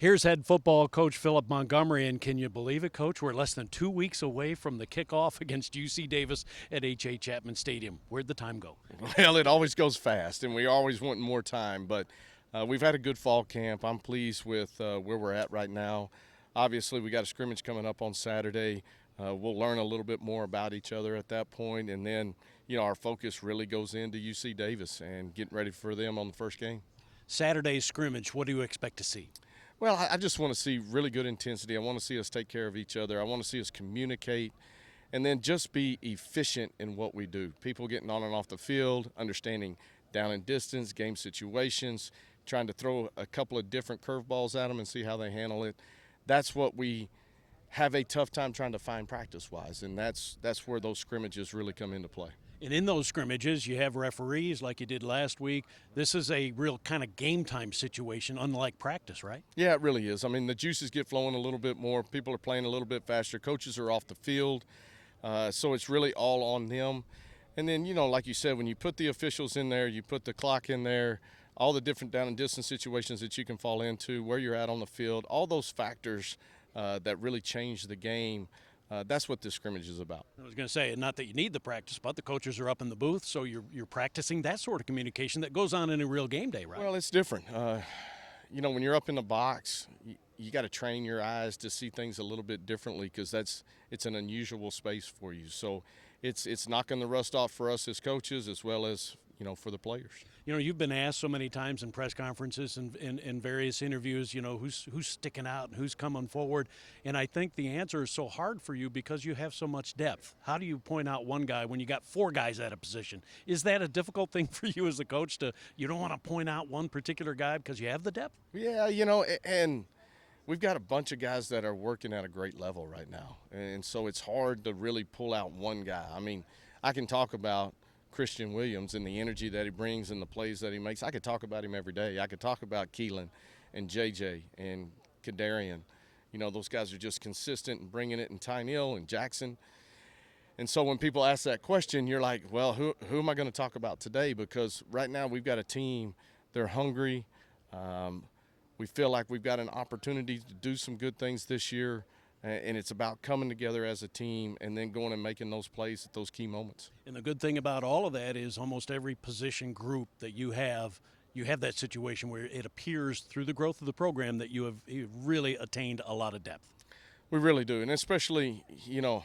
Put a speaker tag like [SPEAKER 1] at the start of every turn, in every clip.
[SPEAKER 1] Here's head football coach Philip Montgomery, and can you believe it, Coach? We're less than 2 weeks away from the kickoff against UC Davis at H.A. Chapman Stadium. Where'd the time go?
[SPEAKER 2] Well, it always goes fast, and we always want more time, but we've had a good fall camp. I'm pleased with where we're at right now. Obviously, we got a scrimmage coming up on Saturday. We'll learn a little bit more about each other at that point, and then, our focus really goes into UC Davis and getting ready for them on the first game.
[SPEAKER 1] Saturday's scrimmage, what do you expect to see?
[SPEAKER 2] Well, I just want to see really good intensity. I want to see us take care of each other. I want to see us communicate and then just be efficient in what we do. People getting on and off the field, understanding down and distance, game situations, trying to throw a couple of different curveballs at them and see how they handle it. That's what we have a tough time trying to find practice-wise, and that's where those scrimmages really come into play.
[SPEAKER 1] And in those scrimmages, you have referees like you did last week. This is a real kind of game time situation, unlike practice, right?
[SPEAKER 2] Yeah, it really is. I mean, the juices get flowing a little bit more. People are playing a little bit faster. Coaches are off the field, so it's really all on them. And then, like you said, when you put the officials in there, you put the clock in there, all the different down and distance situations that you can fall into, where you're at on the field, all those factors that really change the game. That's what this scrimmage is about.
[SPEAKER 1] I was going to say, not that you need the practice, but the coaches are up in the booth, so you're practicing that sort of communication that goes on in a real game day, right?
[SPEAKER 2] Well, it's different. When you're up in the box, you got to train your eyes to see things a little bit differently because it's an unusual space for you. So it's knocking the rust off for us as coaches as well as for the players.
[SPEAKER 1] You've been asked so many times in press conferences and in various interviews, who's sticking out and who's coming forward. And I think the answer is so hard for you because you have so much depth. How do you point out one guy when you got four guys at a position? Is that a difficult thing for you as a coach you don't want to point out one particular guy because you have the depth?
[SPEAKER 2] Yeah, and we've got a bunch of guys that are working at a great level right now. And so it's hard to really pull out one guy. I mean, I can talk about Christian Williams and the energy that he brings and the plays that he makes. I could talk about him every day. I could talk about Keelan and JJ and Kadarian. Those guys are just consistent and bringing it, and Tyneal and Jackson. And so when people ask that question, you're like, well, who am I going to talk about today? Because right now we've got a team, they're hungry. We feel like we've got an opportunity to do some good things this year. And it's about coming together as a team and then going and making those plays at those key moments.
[SPEAKER 1] And the good thing about all of that is almost every position group that you have that situation where it appears through the growth of the program that you've really attained a lot of depth.
[SPEAKER 2] We really do. And especially, you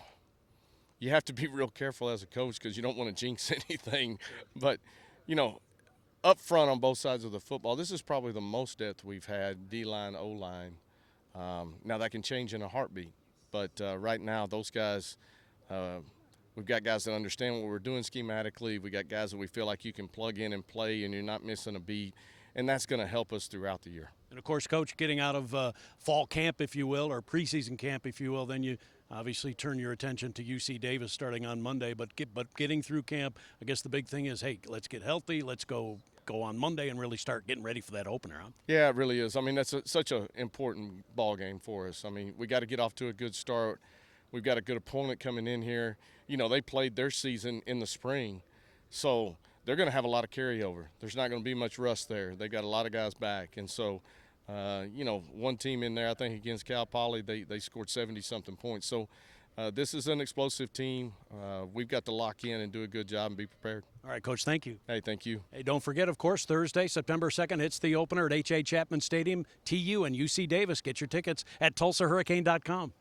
[SPEAKER 2] have to be real careful as a coach because you don't want to jinx anything. But, up front on both sides of the football, this is probably the most depth we've had, D-line, O-line. Now that can change in a heartbeat, but right now those guys, we've got guys that understand what we're doing schematically. We got guys that we feel like you can plug in and play and you're not missing a beat, and that's going to help us throughout the year.
[SPEAKER 1] And of course, Coach, getting out of fall camp, if you will, or preseason camp, if you will, then you obviously turn your attention to UC Davis starting on Monday, but getting through camp, I guess the big thing is, hey, let's get healthy, let's go on Monday and really start getting ready for that opener, huh?
[SPEAKER 2] Yeah, it really is. I mean, that's such an important ball game for us. I mean, we got to get off to a good start. We've got a good opponent coming in here. They played their season in the spring, so they're going to have a lot of carryover. There's not going to be much rust there. They got a lot of guys back, and so one team in there, I think against Cal Poly, they scored 70-something points. So this is an explosive team. We've got to lock in and do a good job and be prepared.
[SPEAKER 1] All right, Coach, thank you.
[SPEAKER 2] Hey, thank you.
[SPEAKER 1] Hey, don't forget, of course, Thursday, September 2nd, it's the opener at H.A. Chapman Stadium. TU and UC Davis. Get your tickets at TulsaHurricane.com.